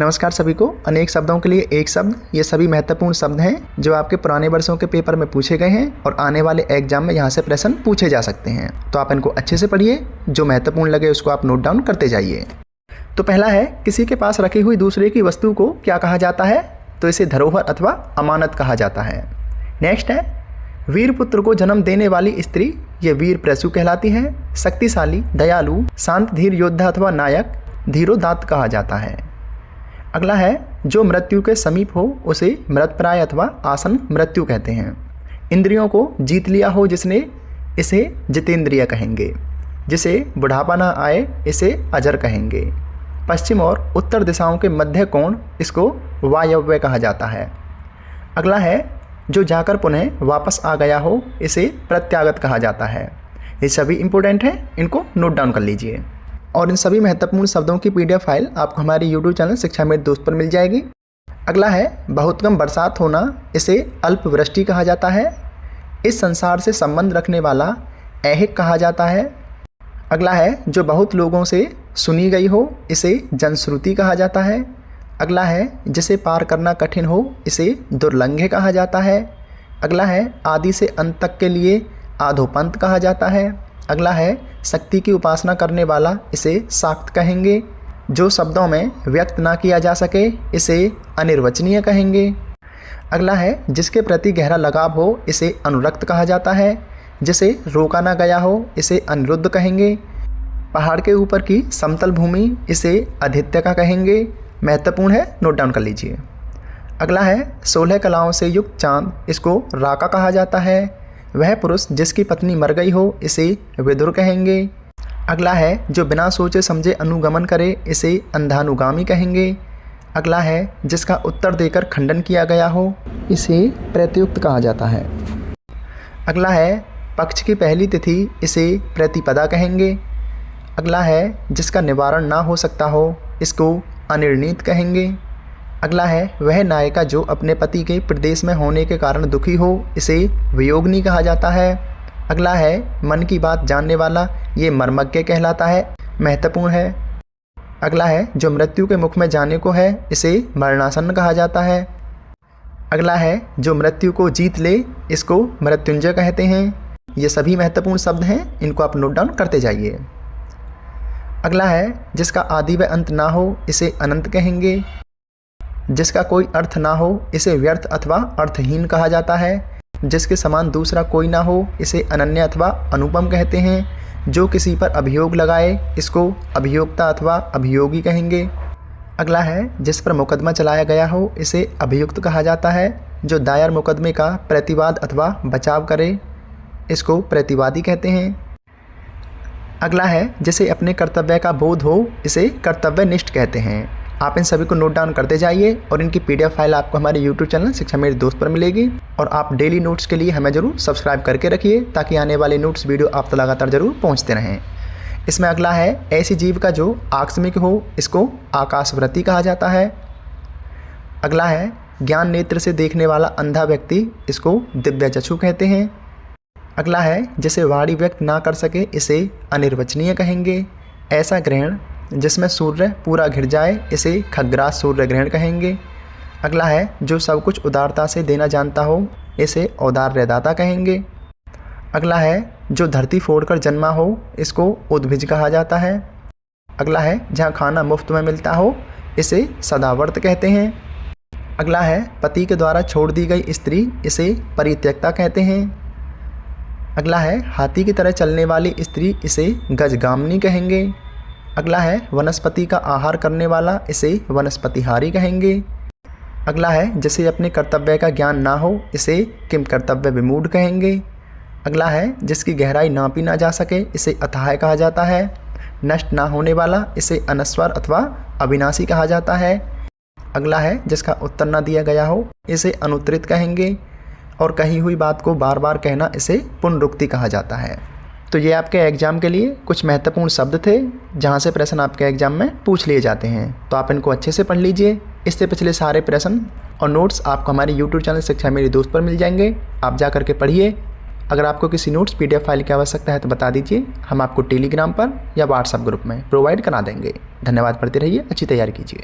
नमस्कार सभी को। अनेक शब्दों के लिए एक शब्द, ये सभी महत्वपूर्ण शब्द हैं जो आपके पुराने वर्षों के पेपर में पूछे गए हैं और आने वाले एग्जाम में यहाँ से प्रश्न पूछे जा सकते हैं। तो आप इनको अच्छे से पढ़िए, जो महत्वपूर्ण लगे उसको आप नोट डाउन करते जाइए। तो पहला है, किसी के पास रखी हुई दूसरे की वस्तु को क्या कहा जाता है? तो इसे धरोहर अथवा अमानत कहा जाता है। नेक्स्ट है, वीर पुत्र को जन्म देने वाली स्त्री ये वीर प्रसू कहलाती है। शक्तिशाली, दयालु, शांत, धीर योद्धा अथवा नायक धीरोदात्त कहा जाता है। अगला है, जो मृत्यु के समीप हो उसे मृतप्राय अथवा आसन मृत्यु कहते हैं। इंद्रियों को जीत लिया हो जिसने, इसे जितेंद्रिय कहेंगे। जिसे बुढ़ापा ना आए इसे अजर कहेंगे। पश्चिम और उत्तर दिशाओं के मध्य कोण, इसको वायव्य कहा जाता है। अगला है, जो जाकर पुनः वापस आ गया हो इसे प्रत्यागत कहा जाता है। ये सभी इंपॉर्टेंट हैं, इनको नोट डाउन कर लीजिए। और इन सभी महत्वपूर्ण शब्दों की PDF फाइल आपको हमारे YouTube चैनल शिक्षा मेरे दोस्त पर मिल जाएगी। अगला है, बहुत कम बरसात होना, इसे अल्पवृष्टि कहा जाता है। इस संसार से संबंध रखने वाला ऐहिक कहा जाता है। अगला है, जो बहुत लोगों से सुनी गई हो इसे जनश्रुति कहा जाता है। अगला है, जिसे पार करना कठिन हो इसे दुर्लंघ्य कहा जाता है। अगला है, आदि से अंत तक के लिए आधोपंत कहा जाता है। अगला है, शक्ति की उपासना करने वाला इसे शाक्त कहेंगे। जो शब्दों में व्यक्त ना किया जा सके इसे अनिर्वचनीय कहेंगे। अगला है, जिसके प्रति गहरा लगाव हो इसे अनुरक्त कहा जाता है। जिसे रोका ना गया हो इसे अनिरुद्ध कहेंगे। पहाड़ के ऊपर की समतल भूमि इसे आदित्य का कहेंगे। महत्वपूर्ण है, नोट डाउन कर लीजिए। अगला है, 16 कलाओं से युक्त चांद, इसको राका कहा जाता है। वह पुरुष जिसकी पत्नी मर गई हो इसे विदुर कहेंगे। अगला है, जो बिना सोचे समझे अनुगमन करे इसे अंधानुगामी कहेंगे। अगला है, जिसका उत्तर देकर खंडन किया गया हो इसे प्रत्युक्त कहा जाता है। अगला है, पक्ष की पहली तिथि इसे प्रतिपदा कहेंगे। अगला है, जिसका निवारण ना हो सकता हो इसको अनिर्णीत कहेंगे। अगला है, वह नायिका जो अपने पति के प्रदेश में होने के कारण दुखी हो इसे वियोगिनी कहा जाता है। अगला है, मन की बात जानने वाला ये मर्मज्ञ कहलाता है। महत्वपूर्ण है। अगला है, जो मृत्यु के मुख में जाने को है इसे मरणासन्न कहा जाता है। अगला है, जो मृत्यु को जीत ले इसको मृत्युंजय कहते हैं। ये सभी महत्वपूर्ण शब्द हैं, इनको आप नोट डाउन करते जाइए। अगला है, जिसका आदि व अंत ना हो इसे अनंत कहेंगे। जिसका कोई अर्थ ना हो इसे व्यर्थ अथवा अर्थहीन कहा जाता है। जिसके समान दूसरा कोई ना हो इसे अनन्य अथवा अनुपम कहते हैं। जो किसी पर अभियोग लगाए इसको अभियोक्ता अथवा अभियोगी कहेंगे। अगला है, जिस पर मुकदमा चलाया गया हो इसे अभियुक्त कहा जाता है। जो दायर मुकदमे का प्रतिवाद अथवा बचाव करे इसको प्रतिवादी कहते हैं। अगला है, जिसे अपने कर्तव्य का बोध हो इसे कर्तव्यनिष्ठ कहते हैं। आप इन सभी को नोट डाउन करते जाइए और इनकी PDF फाइल आपको हमारे YouTube चैनल शिक्षा मेरे दोस्त पर मिलेगी। और आप डेली नोट्स के लिए हमें ज़रूर सब्सक्राइब करके रखिए ताकि आने वाले नोट्स वीडियो आप तक लगातार ज़रूर पहुंचते रहें। इसमें अगला है, ऐसी जीव का जो आकस्मिक हो इसको आकाशवृत्ति कहा जाता है। अगला है, ज्ञान नेत्र से देखने वाला अंधा व्यक्ति इसको दिव्यचक्षु कहते हैं। अगला है, जिसे वाणी व्यक्त ना कर सके इसे अनिर्वचनीय कहेंगे। ऐसा ग्रहण जिसमें सूर्य पूरा घिर जाए इसे खग्रास सूर्य ग्रहण कहेंगे। अगला है, जो सब कुछ उदारता से देना जानता हो इसे औदार्यदाता कहेंगे। अगला है, जो धरती फोड़कर जन्मा हो इसको उद्भिज कहा जाता है। अगला है, जहाँ खाना मुफ्त में मिलता हो इसे सदावर्त कहते हैं। अगला है, पति के द्वारा छोड़ दी गई स्त्री इसे परित्यक्ता कहते हैं। अगला है, हाथी की तरह चलने वाली स्त्री इसे गजगामिनी कहेंगे। अगला है, वनस्पति का आहार करने वाला इसे वनस्पतिहारी कहेंगे। अगला है, जिसे अपने कर्तव्य का ज्ञान ना हो इसे किम कर्तव्य विमूढ़ कहेंगे। अगला है, जिसकी गहराई नापी ना जा सके इसे अथाह कहा जाता है। नष्ट ना होने वाला इसे अनस्वर अथवा अविनाशी कहा जाता है। अगला है, जिसका उत्तर ना दिया गया हो इसे अनुत्तरित कहेंगे। और कही हुई बात को बार बार कहना इसे पुनरुक्ति कहा जाता है। तो ये आपके एग्ज़ाम के लिए कुछ महत्वपूर्ण शब्द थे जहाँ से प्रश्न आपके एग्ज़ाम में पूछ लिए जाते हैं। तो आप इनको अच्छे से पढ़ लीजिए। इससे पिछले सारे प्रश्न और नोट्स आपको हमारे YouTube चैनल शिक्षा मेरे दोस्त पर मिल जाएंगे। आप जा करके पढ़िए। अगर आपको किसी नोट्स PDF फाइल की आवश्यकता है तो बता दीजिए, हम आपको टेलीग्राम पर या WhatsApp ग्रुप में प्रोवाइड करा देंगे। धन्यवाद। पढ़ते रहिए, अच्छी तैयारी कीजिए।